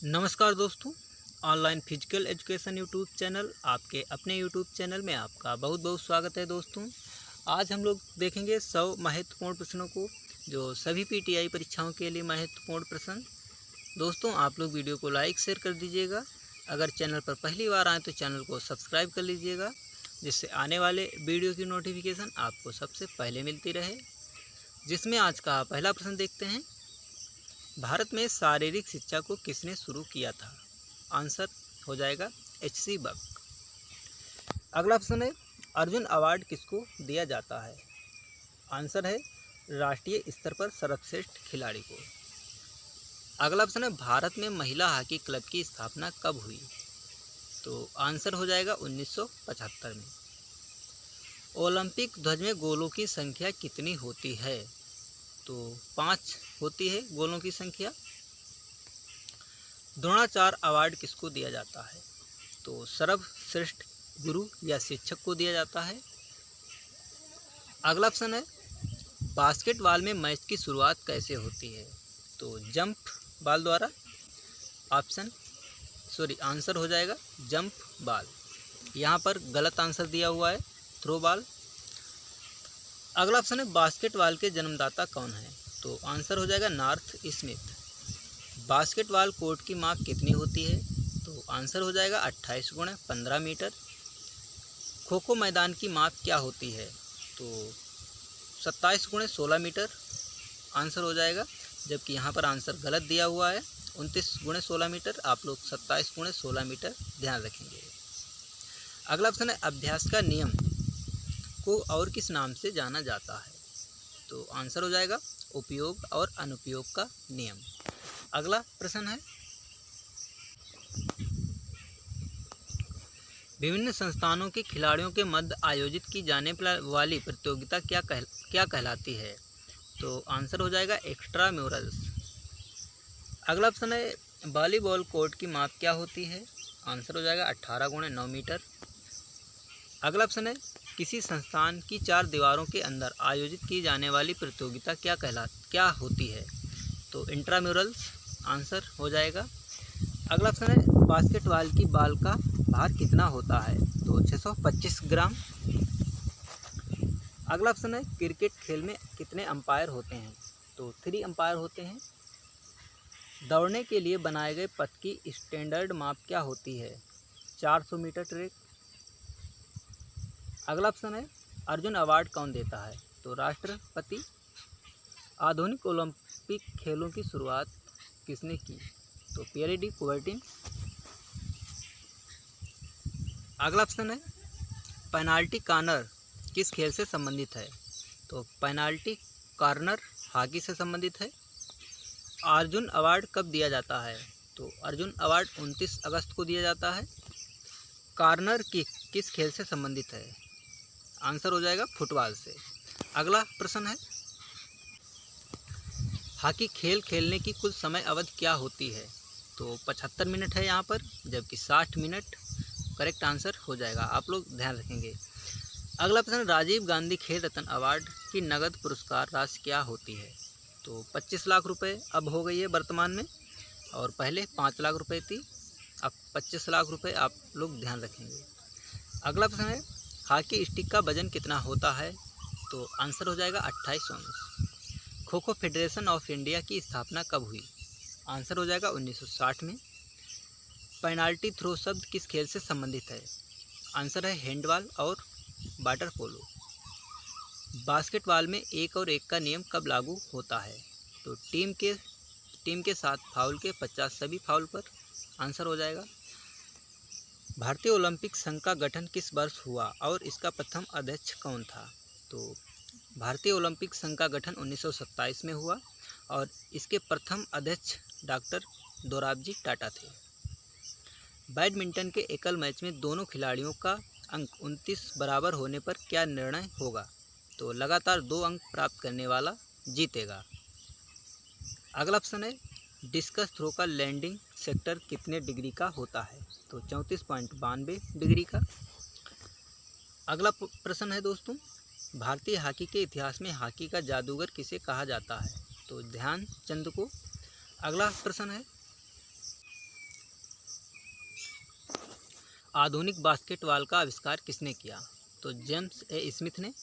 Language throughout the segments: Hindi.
नमस्कार दोस्तों, online physical education YouTube channel आपके अपने यूट्यूब चैनल में आपका बहुत बहुत स्वागत है। दोस्तों आज हम लोग देखेंगे 100 महत्वपूर्ण प्रश्नों को, जो सभी पीटीआई परीक्षाओं के लिए महत्वपूर्ण प्रश्न। दोस्तों आप लोग वीडियो को लाइक शेयर कर दीजिएगा। अगर चैनल पर पहली बार आएँ तो चैनल को सब्सक्राइब कर लीजिएगा, जिससे आने वाले वीडियो की नोटिफिकेशन आपको सबसे पहले मिलती रहे। जिसमें आज का पहला प्रश्न देखते हैं, भारत में शारीरिक शिक्षा को किसने शुरू किया था? आंसर हो जाएगा H.C. बक। अगला प्रश्न है, अर्जुन अवार्ड किसको दिया जाता है? आंसर है राष्ट्रीय स्तर पर सर्वश्रेष्ठ खिलाड़ी को। अगला प्रश्न है, भारत में महिला हॉकी क्लब की स्थापना कब हुई? तो आंसर हो जाएगा 1975 में। ओलंपिक ध्वज में गोलों की संख्या कितनी होती है? तो 5 होती है गोलों की संख्या। द्रोणाचार्य अवार्ड किसको दिया जाता है? तो सर्वश्रेष्ठ गुरु या शिक्षक को दिया जाता है। अगला प्रश्न है, बास्केटबॉल में मैच की शुरुआत कैसे होती है? तो जंप बॉल द्वारा। आंसर हो जाएगा जंप बॉल। यहाँ पर गलत आंसर दिया हुआ है, थ्रो बॉल। अगला प्रश्न है, बास्केटबॉल के जन्मदाता कौन है? तो आंसर हो जाएगा नॉर्थ स्मिथ। बास्केटबॉल कोर्ट की माप कितनी होती है? तो आंसर हो जाएगा 28 × 15 मीटर। खो खो मैदान की माप क्या होती है? तो 27 × 16 मीटर आंसर हो जाएगा, जबकि यहाँ पर आंसर गलत दिया हुआ है 29 × 16 मीटर। आप लोग 27 × 16 मीटर ध्यान रखेंगे। अगला प्रश्न है, अभ्यास का नियम को और किस नाम से जाना जाता है? तो आंसर हो जाएगा उपयोग और अनुपयोग का नियम। अगला प्रश्न है, विभिन्न संस्थानों के खिलाड़ियों के मध्य आयोजित की जाने वाली प्रतियोगिता क्या कहलाती है? तो आंसर हो जाएगा एक्स्ट्रा म्यूरल्स। अगला प्रश्न है, वॉलीबॉल कोर्ट की माप क्या होती है? आंसर हो जाएगा 18 × 9 मीटर। अगला प्रश्न है, किसी संस्थान की 4 दीवारों के अंदर आयोजित की जाने वाली प्रतियोगिता क्या होती है? तो इंट्राम्यूरल्स आंसर हो जाएगा। अगला प्रश्न है, बास्केटबॉल की बॉल का भार कितना होता है? तो 625 ग्राम। अगला प्रश्न है, क्रिकेट खेल में कितने अंपायर होते हैं? तो 3 अंपायर होते हैं। दौड़ने के लिए बनाए गए पथ की स्टैंडर्ड माप क्या होती है? 400 मीटर ट्रैक। अगला प्रश्न है, अर्जुन अवार्ड कौन देता है? तो राष्ट्रपति। आधुनिक ओलंपिक खेलों की शुरुआत किसने की? तो पियरे डी कुबर्टिन। अगला प्रश्न है, पेनाल्टी कॉर्नर किस खेल से संबंधित है? तो पेनाल्टी कॉर्नर हॉकी से संबंधित है। अर्जुन अवार्ड कब दिया जाता है? तो अर्जुन अवार्ड 29 अगस्त को दिया जाता है। कॉर्नर किक किस खेल से संबंधित है? आंसर हो जाएगा फुटबॉल से। अगला प्रश्न है, हॉकी खेल खेलने की कुल समय अवधि क्या होती है? तो 75 मिनट है यहाँ पर, जबकि 60 मिनट करेक्ट आंसर हो जाएगा। आप लोग ध्यान रखेंगे। अगला प्रश्न, राजीव गांधी खेल रत्न अवार्ड की नगद पुरस्कार राशि क्या होती है? तो 25 लाख रुपए अब हो गई है वर्तमान में, और पहले 5 लाख रुपए थी, अब 25 लाख रुपए आप लोग ध्यान रखेंगे। अगला प्रश्न है, हॉकी स्टिक का वजन कितना होता है? तो आंसर हो जाएगा 28 ounce. Kho kho federation of India की स्थापना कब हुई? आंसर हो जाएगा 1960 में। पेनाल्टी थ्रो शब्द किस खेल से संबंधित है? आंसर है हैंडबॉल और वाटर पोलो। बास्केटबॉल में 1 और 1 का नियम कब लागू होता है? तो टीम के साथ फाउल के 50 सभी फाउल पर। आंसर हो जाएगा। भारतीय ओलंपिक संघ का गठन किस वर्ष हुआ और इसका प्रथम अध्यक्ष कौन था? तो भारतीय ओलंपिक संघ का गठन 1927 में हुआ, और इसके प्रथम अध्यक्ष डॉक्टर दोराबजी टाटा थे। बैडमिंटन के एकल मैच में दोनों खिलाड़ियों का अंक 29 बराबर होने पर क्या निर्णय होगा? तो लगातार 2 अंक प्राप्त करने वाला जीतेगा। अगला प्रश्न है, डिस्कस थ्रो का लैंडिंग सेक्टर कितने डिग्री का होता है? तो 34.92 डिग्री का। अगला प्रश्न है दोस्तों, भारतीय हॉकी के इतिहास में हॉकी का जादूगर किसे कहा जाता है? तो ध्यानचंद को। अगला प्रश्न है, आधुनिक बास्केटबॉल का आविष्कार किसने किया? तो जेम्स ए स्मिथ ने।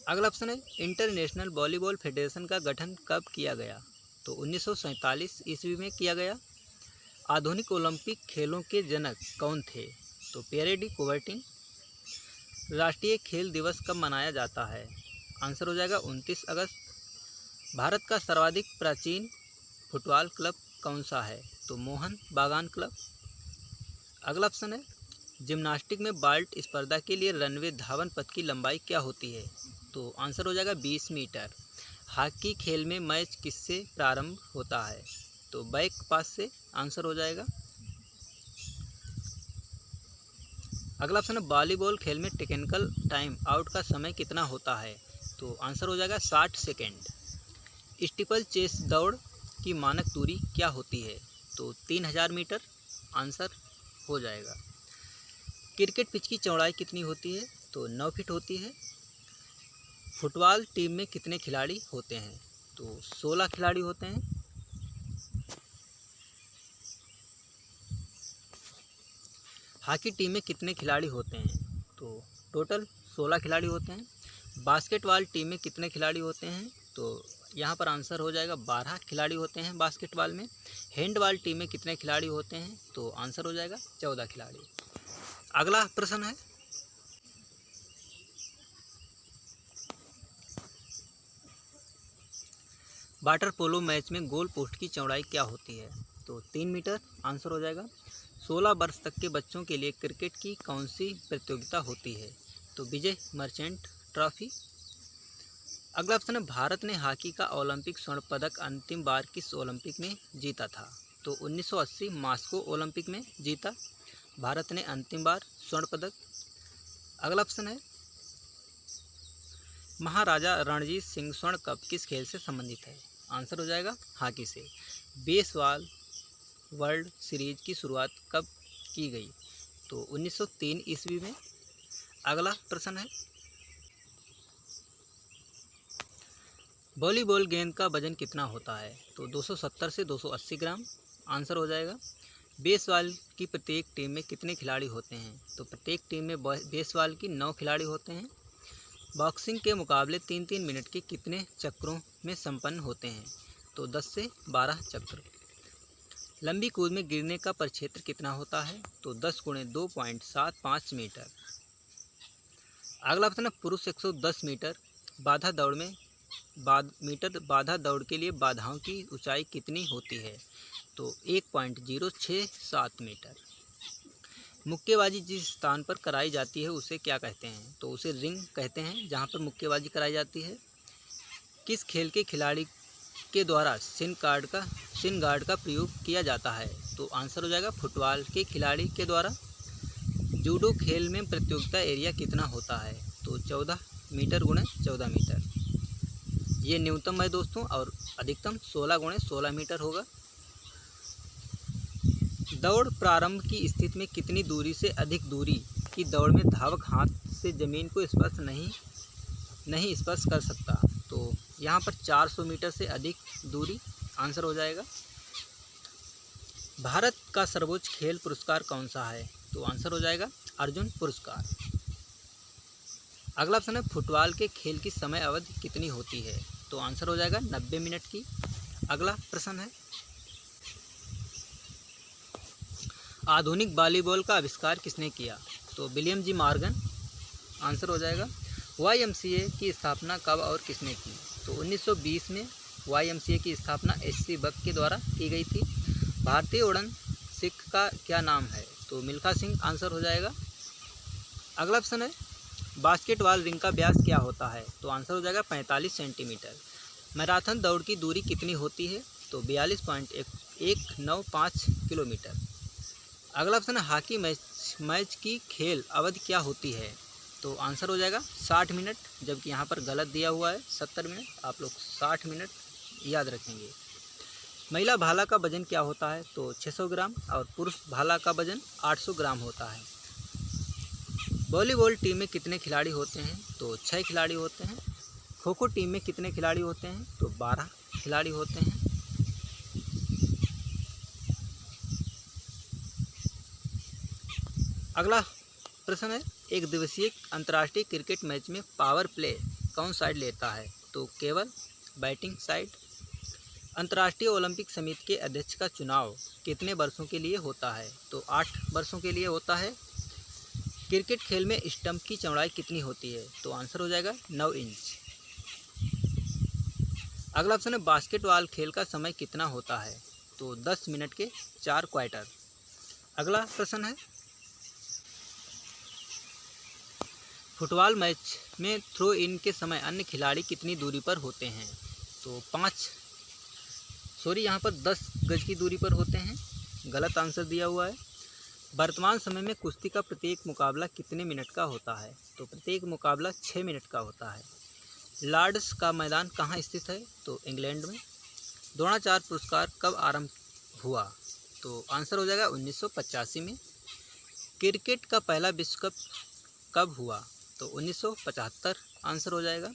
अगला ऑप्शन है इंटरनेशनल वॉलीबॉल फेडरेशन का गठन कब किया गया? तो 1947 ईस्वी में किया गया। आधुनिक ओलंपिक खेलों के जनक कौन थे? तो पियरे डी कुबर्टिन। राष्ट्रीय खेल दिवस कब मनाया जाता है? आंसर हो जाएगा 29 अगस्त। भारत का सर्वाधिक प्राचीन फुटबॉल क्लब कौन सा है? तो मोहन बागान क्लब। अगला ऑप्शन है जिम्नास्टिक में बाल्ट स्पर्धा के लिए रनवे धावन पथ की लंबाई क्या होती है? तो आंसर हो जाएगा 20 मीटर। हॉकी खेल में मैच किससे प्रारंभ होता है? तो बैक पास से आंसर हो जाएगा। अगला ऑप्शन है वॉलीबॉल खेल में टेक्निकल टाइम आउट का समय कितना होता है? तो आंसर हो जाएगा 60 सेकेंड। स्टीपल चेस दौड़ की मानक दूरी क्या होती है? तो 3000 मीटर आंसर हो जाएगा। क्रिकेट पिच की चौड़ाई कितनी होती है? तो 9 फीट होती है। फुटबॉल टीम में कितने खिलाड़ी होते हैं? तो 16 खिलाड़ी होते हैं। हॉकी टीम में कितने खिलाड़ी होते हैं? तो टोटल 16 खिलाड़ी होते हैं। बास्केटबॉल टीम में कितने खिलाड़ी होते हैं? तो यहाँ पर आंसर हो जाएगा 12 खिलाड़ी होते हैं बास्केटबॉल में। हैंडबॉल टीम में कितने खिलाड़ी होते हैं? तो आंसर हो जाएगा 14 खिलाड़ी। अगला प्रश्न है वाटर पोलो मैच में गोल पोस्ट की चौड़ाई क्या होती है? तो 3 मीटर आंसर हो जाएगा। 16 वर्ष तक के बच्चों के लिए क्रिकेट की कौन सी प्रतियोगिता होती है? तो विजय मर्चेंट ट्रॉफी। अगला ऑप्शन है भारत ने हॉकी का ओलंपिक स्वर्ण पदक अंतिम बार किस ओलंपिक में जीता था? तो 1980 मॉस्को ओलंपिक में जीता भारत ने अंतिम बार स्वर्ण पदक। अगला ऑप्शन है महाराजा रणजीत सिंह स्वर्ण कप किस खेल से संबंधित है? आंसर हो जाएगा हॉकी से। बेसबॉल वर्ल्ड सीरीज की शुरुआत कब की गई? तो 1903 ईस्वी में। अगला प्रश्न है वॉलीबॉल गेंद का वजन कितना होता है? तो 270 से 280 ग्राम आंसर हो जाएगा। बेसबॉल की प्रत्येक टीम में कितने खिलाड़ी होते हैं? तो प्रत्येक टीम में बेसबॉल की 9 खिलाड़ी होते हैं। बॉक्सिंग के मुकाबले 3-3 मिनट के कितने चक्रों में संपन्न होते हैं? तो 10 से 12 चक्र। लंबी कूद में गिरने का परिक्षेत्र कितना होता है? तो 10 × 2.75 मीटर। अगला ऑप्शन है पुरुष 110 मीटर बाधा दौड़ में बाधा दौड़ के लिए बाधाओं की ऊंचाई कितनी होती है? तो 1.067 मीटर। मुक्केबाजी जिस स्थान पर कराई जाती है उसे क्या कहते हैं? तो उसे रिंग कहते हैं जहां पर मुक्केबाजी कराई जाती है। किस खेल के खिलाड़ी के द्वारा शिन गार्ड का प्रयोग किया जाता है? तो आंसर हो जाएगा फुटबॉल के खिलाड़ी के द्वारा। जूडो खेल में प्रतियोगिता एरिया कितना होता है? तो 14 मीटर × 14 मीटर। ये न्यूनतम है दोस्तों और अधिकतम 16 × 16 मीटर होगा। दौड़ प्रारंभ की स्थिति में कितनी दूरी से अधिक दूरी की दौड़ में धावक हाथ से जमीन को स्पर्श नहीं स्पर्श कर सकता? तो यहाँ पर 400 मीटर से अधिक दूरी आंसर हो जाएगा। भारत का सर्वोच्च खेल पुरस्कार कौन सा है? तो आंसर हो जाएगा अर्जुन पुरस्कार। अगला ऑप्शन है फुटबॉल के खेल की समय अवधि कितनी होती है? तो आंसर हो जाएगा 90 मिनट की। अगला प्रश्न है आधुनिक वॉलीबॉल का आविष्कार किसने किया? तो विलियम जी मॉर्गन आंसर हो जाएगा। YMCA की स्थापना कब और किसने की? तो 1920 में YMCA की स्थापना HC बक के द्वारा की गई थी। भारतीय उड़न सिख का क्या नाम है? तो मिल्खा सिंह आंसर हो जाएगा। अगला ऑप्शन है बास्केटबॉल रिंग का व्यास क्या होता है? तो आंसर हो जाएगा 45 सेंटीमीटर। मैराथन दौड़ की दूरी कितनी होती है? तो 42.195 किलोमीटर। अगला ऑप्शन है हॉकी मैच की खेल अवधि क्या होती है? तो आंसर हो जाएगा 60 मिनट, जबकि यहाँ पर गलत दिया हुआ है 70 मिनट। आप लोग 60 मिनट याद रखेंगे। महिला भाला का वजन क्या होता है? तो 600 ग्राम और पुरुष भाला का वजन 800 ग्राम होता है। वॉलीबॉल टीम में कितने खिलाड़ी होते हैं? तो 6 खिलाड़ी होते हैं। खो खो टीम में कितने खिलाड़ी होते हैं? तो 12 खिलाड़ी होते हैं। अगला प्रश्न है, एक दिवसीय अंतर्राष्ट्रीय क्रिकेट मैच में पावर प्ले कौन साइड लेता है? तो केवल बैटिंग साइड। अंतर्राष्ट्रीय ओलंपिक समिति के अध्यक्ष का चुनाव कितने वर्षों के लिए होता है? तो 8 वर्षों के लिए होता है। क्रिकेट खेल में स्टंप की चौड़ाई कितनी होती है? तो आंसर हो जाएगा 9 इंच। अगला ऑप्शन है, बास्केटबॉल खेल का समय कितना होता है? तो 10 मिनट के 4 क्वार्टर। अगला प्रश्न है, फुटबॉल मैच में थ्रो इन के समय अन्य खिलाड़ी कितनी दूरी पर होते हैं? तो 10 गज की दूरी पर होते हैं। गलत आंसर दिया हुआ है। वर्तमान समय में कुश्ती का प्रत्येक मुकाबला कितने मिनट का होता है? तो प्रत्येक मुकाबला 6 मिनट का होता है। लॉर्ड्स का मैदान कहाँ स्थित है? तो इंग्लैंड में। द्रोणाचार्य पुरस्कार कब आरंभ हुआ? तो आंसर हो जाएगा 1985 में। क्रिकेट का पहला विश्व कप कब हुआ? तो 1975 आंसर हो जाएगा।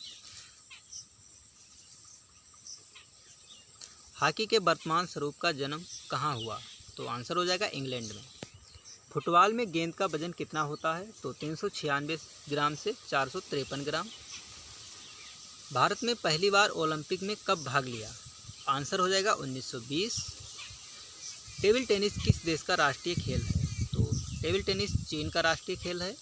हॉकी के वर्तमान स्वरूप का जन्म कहाँ हुआ? तो आंसर हो जाएगा इंग्लैंड में। फुटबॉल में गेंद का वजन कितना होता है? तो 396 ग्राम से 453 ग्राम। भारत में पहली बार ओलंपिक में कब भाग लिया? आंसर हो जाएगा 1920। टेबल टेनिस किस देश का राष्ट्रीय खेल है? तो टेबल टेनिस चीन का राष्ट्रीय खेल है।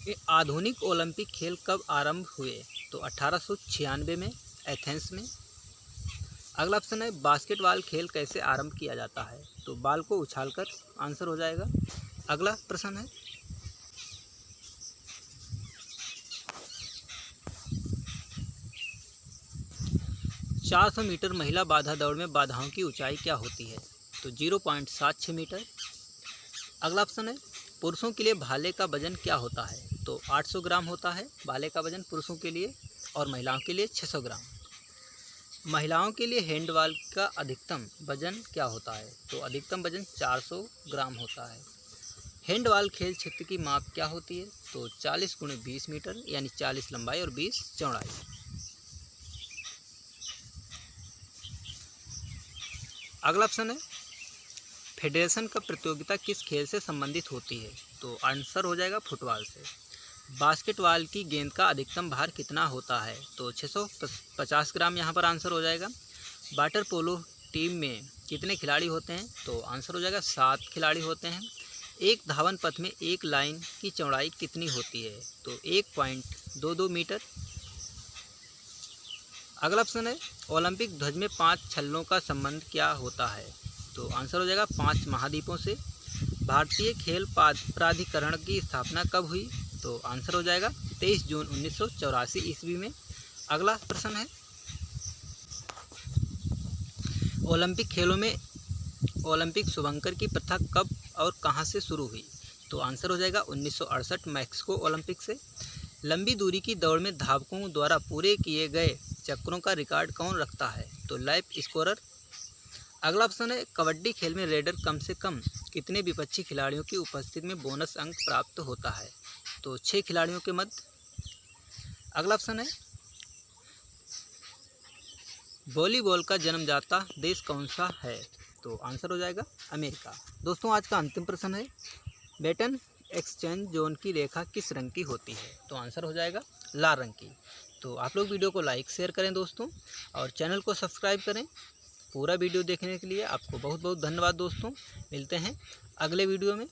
ये आधुनिक ओलंपिक खेल कब आरंभ हुए? तो 1896 में एथेंस में। अगला ऑप्शन है, बास्केटबॉल खेल कैसे आरंभ किया जाता है? तो बॉल को उछालकर। आंसर हो जाएगा। अगला प्रश्न है, चार 400 मीटर महिला बाधा दौड़ में बाधाओं की ऊंचाई क्या होती है? तो 0.76 मीटर। अगला ऑप्शन है, पुरुषों के लिए भाले का वजन क्या होता है? तो 800 ग्राम होता है भाले का वजन पुरुषों के लिए, और महिलाओं के लिए 600 ग्राम। महिलाओं के लिए हैंडबॉल का अधिकतम वजन क्या होता है? तो अधिकतम वजन 400 ग्राम होता है। हैंडबॉल खेल क्षेत्र की माप क्या होती है? तो 40 × 20 मीटर, यानी 40 लंबाई और 20 चौड़ाई। अगला ऑप्शन है, फेडरेशन का प्रतियोगिता किस खेल से संबंधित होती है? तो आंसर हो जाएगा फुटबॉल से। बास्केटबॉल की गेंद का अधिकतम भार कितना होता है? तो 650 ग्राम यहाँ पर आंसर हो जाएगा। वाटर पोलो टीम में कितने खिलाड़ी होते हैं? तो आंसर हो जाएगा 7 खिलाड़ी होते हैं। एक धावन पथ में एक लाइन की चौड़ाई कितनी होती है? तो 1.22 मीटर। अगला ऑप्शन है, ओलंपिक ध्वज में 5 छल्लों का संबंध क्या होता है? तो आंसर हो जाएगा 5 महाद्वीपों से। भारतीय खेल प्राधिकरण की स्थापना कब हुई? तो आंसर हो जाएगा 23 जून 1984 ईस्वी में। अगला प्रश्न है, ओलंपिक खेलों में ओलंपिक शुभंकर की प्रथा कब और कहां से शुरू हुई? तो आंसर हो जाएगा 1968 मैक्सिको ओलंपिक से। लंबी दूरी की दौड़ में धावकों द्वारा पूरे किए गए चक्रों का रिकॉर्ड कौन रखता है? तो लैप स्कोरर। अगला ऑप्शन है, कबड्डी खेल में रेडर कम से कम कितने विपक्षी खिलाड़ियों की उपस्थिति में बोनस अंक प्राप्त होता है? तो 6 खिलाड़ियों के मध्य। अगला ऑप्शन है, वॉलीबॉल का जन्मदाता देश कौन सा है? तो आंसर हो जाएगा अमेरिका। दोस्तों, आज का अंतिम प्रश्न है, बेटन एक्सचेंज जोन की रेखा किस रंग की होती है? तो आंसर हो जाएगा लाल रंग की। तो आप लोग वीडियो को लाइक शेयर करें दोस्तों, और चैनल को सब्सक्राइब करें। पूरा वीडियो देखने के लिए आपको बहुत बहुत धन्यवाद दोस्तों। मिलते हैं अगले वीडियो में।